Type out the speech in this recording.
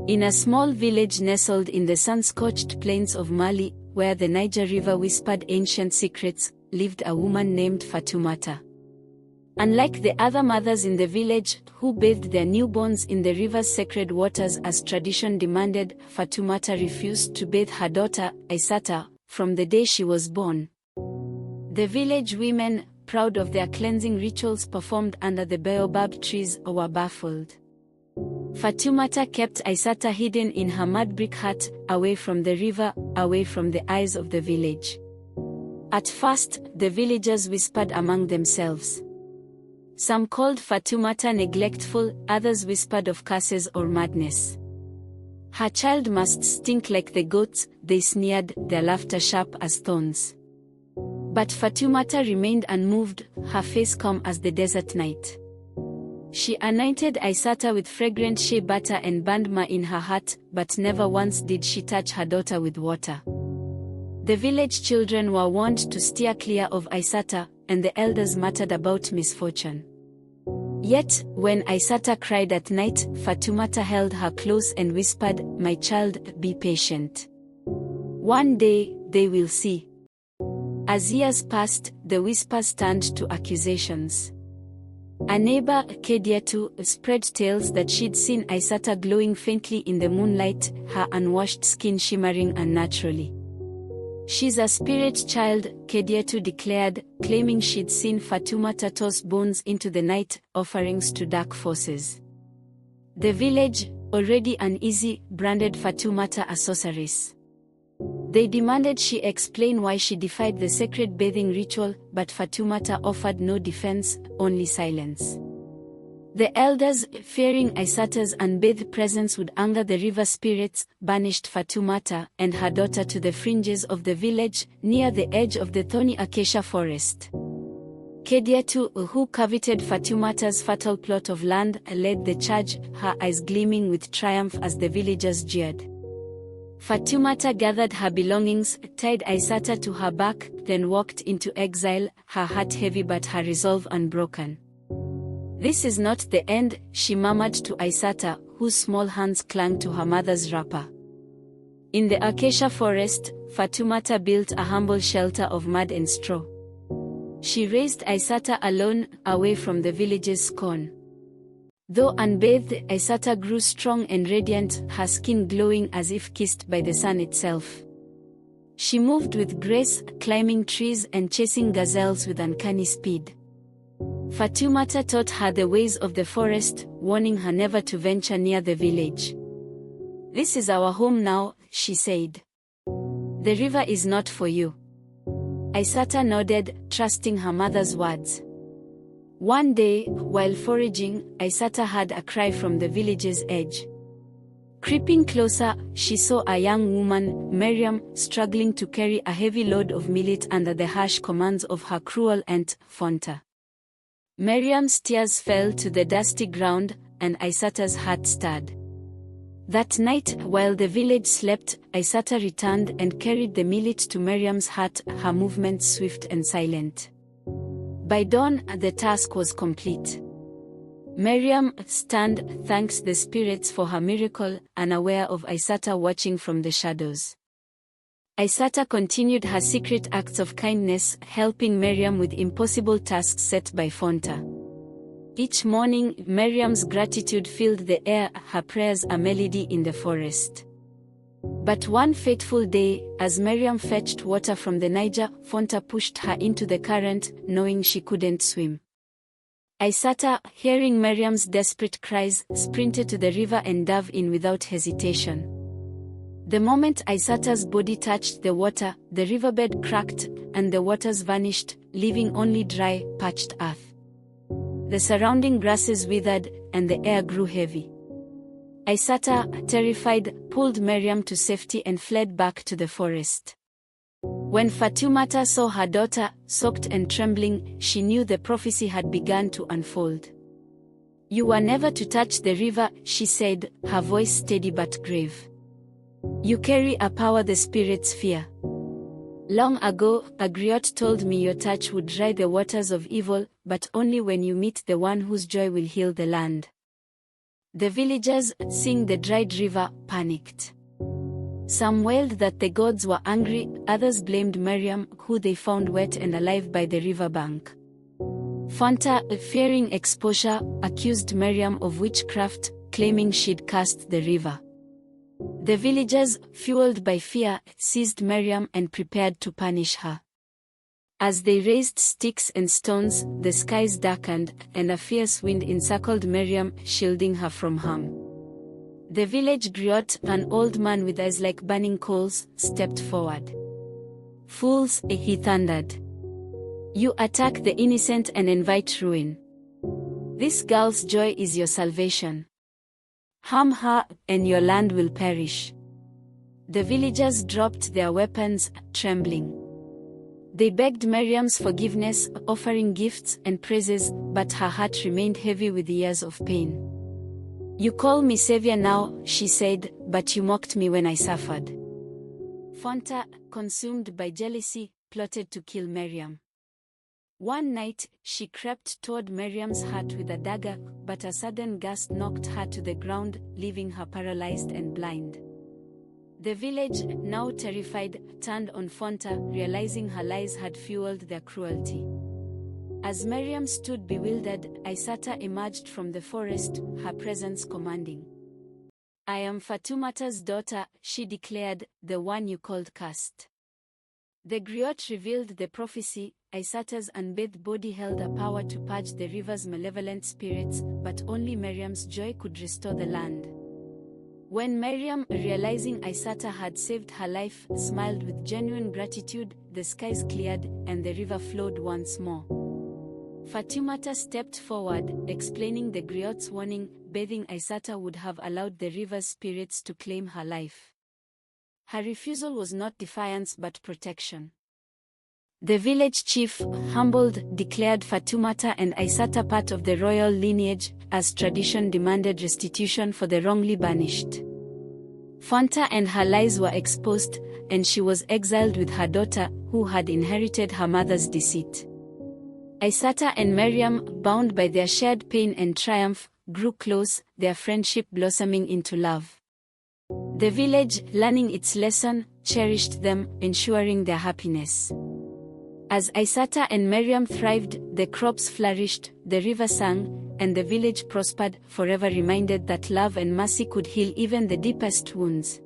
In a small village nestled in the sun-scorched plains of Mali, where the Niger River whispered ancient secrets, lived a woman named Fatoumata. Unlike the other mothers in the village, who bathed their newborns in the river's sacred waters as tradition demanded, Fatoumata refused to bathe her daughter, Aissata, from the day she was born. The village women, proud of their cleansing rituals performed under the baobab trees, were baffled. Fatoumata kept Aissata hidden in her mud brick hut, away from the river, away from the eyes of the village. At first, the villagers whispered among themselves. Some called Fatoumata neglectful, others whispered of curses or madness. Her child must stink like the goats, they sneered, their laughter sharp as thorns. But Fatoumata remained unmoved, her face calm as the desert night. She anointed Aissata with fragrant shea butter and burned myrrh in her hut, but never once did she touch her daughter with water. The village children were warned to steer clear of Aissata, and the elders muttered about misfortune. Yet, when Aissata cried at night, Fatoumata held her close and whispered, "My child, be patient. One day, they will see." As years passed, the whispers turned to accusations. A neighbor, Kediatu, spread tales that she'd seen Aissata glowing faintly in the moonlight, her unwashed skin shimmering unnaturally. "She's a spirit child," Kediatu declared, claiming she'd seen Fatoumata toss bones into the night, offerings to dark forces. The village, already uneasy, branded Fatoumata a sorceress. They demanded she explain why she defied the sacred bathing ritual, but Fatoumata offered no defense, only silence. The elders, fearing Aissata's unbathed presence would anger the river spirits, banished Fatoumata and her daughter to the fringes of the village, near the edge of the thorny acacia forest. Kediatu, who coveted Fatoumata's fertile plot of land, led the charge, her eyes gleaming with triumph as the villagers jeered. Fatoumata gathered her belongings, tied Aissata to her back, then walked into exile, her heart heavy but her resolve unbroken. "This is not the end," she murmured to Aissata, whose small hands clung to her mother's wrapper. In the acacia forest, Fatoumata built a humble shelter of mud and straw. She raised Aissata alone, away from the village's scorn. Though unbathed, Aissata grew strong and radiant, her skin glowing as if kissed by the sun itself. She moved with grace, climbing trees and chasing gazelles with uncanny speed. Fatoumata taught her the ways of the forest, warning her never to venture near the village. "This is our home now," she said. "The river is not for you." Aissata nodded, trusting her mother's words. One day, while foraging, Aissata heard a cry from the village's edge. Creeping closer, she saw a young woman, Miriam, struggling to carry a heavy load of millet under the harsh commands of her cruel aunt, Fonta. Miriam's tears fell to the dusty ground, and Aissata's heart stirred. That night, while the village slept, Aissata returned and carried the millet to Miriam's hut, her movements swift and silent. By dawn, the task was complete. Miriam, stunned, thanked the spirits for her miracle, unaware of Aissata watching from the shadows. Aissata continued her secret acts of kindness, helping Miriam with impossible tasks set by Fonta. Each morning, Miriam's gratitude filled the air, her prayers a melody in the forest. But one fateful day, as Miriam fetched water from the Niger, Fonta pushed her into the current, knowing she couldn't swim. Aissata, hearing Miriam's desperate cries, sprinted to the river and dove in without hesitation. The moment Aissata's body touched the water, the riverbed cracked, and the waters vanished, leaving only dry, parched earth. The surrounding grasses withered, and the air grew heavy. Aissata, terrified, pulled Miriam to safety and fled back to the forest. When Fatoumata saw her daughter, soaked and trembling, she knew the prophecy had begun to unfold. "You were never to touch the river," she said, her voice steady but grave. "You carry a power the spirits fear. Long ago, a griot told me your touch would dry the waters of evil, but only when you meet the one whose joy will heal the land." The villagers, seeing the dried river, panicked. Some wailed that the gods were angry, others blamed Miriam, who they found wet and alive by the riverbank. Fonta, fearing exposure, accused Miriam of witchcraft, claiming she'd cursed the river. The villagers, fueled by fear, seized Miriam and prepared to punish her. As they raised sticks and stones, the skies darkened, and a fierce wind encircled Miriam, shielding her from harm. The village griot, an old man with eyes like burning coals, stepped forward. "Fools," he thundered. "You attack the innocent and invite ruin. This girl's joy is your salvation. Harm her, and your land will perish." The villagers dropped their weapons, trembling. They begged Miriam's forgiveness, offering gifts and praises, but her heart remained heavy with years of pain. "You call me savior now," she said, "but you mocked me when I suffered." Fonta, consumed by jealousy, plotted to kill Miriam. One night, she crept toward Miriam's hut with a dagger, but a sudden gust knocked her to the ground, leaving her paralyzed and blind. The village, now terrified, turned on Fonta, realizing her lies had fueled their cruelty. As Miriam stood bewildered, Aissata emerged from the forest, her presence commanding. "I am Fatumata's daughter," she declared, "the one you called cursed." The griot revealed the prophecy. Aissata's unbathed body held a power to purge the river's malevolent spirits, but only Miriam's joy could restore the land. When Miriam, realizing Aissata had saved her life, smiled with genuine gratitude, the skies cleared, and the river flowed once more. Fatumata stepped forward, explaining the griot's warning, bathing Aissata would have allowed the river's spirits to claim her life. Her refusal was not defiance but protection. The village chief, humbled, declared Fatumata and Aissata part of the royal lineage, as tradition demanded restitution for the wrongly banished. Fonta and her lies were exposed, and she was exiled with her daughter, who had inherited her mother's deceit. Aissata and Miriam, bound by their shared pain and triumph, grew close, their friendship blossoming into love. The village, learning its lesson, cherished them, ensuring their happiness. As Aissata and Miriam thrived, the crops flourished, the river sang, and the village prospered, forever reminded that love and mercy could heal even the deepest wounds.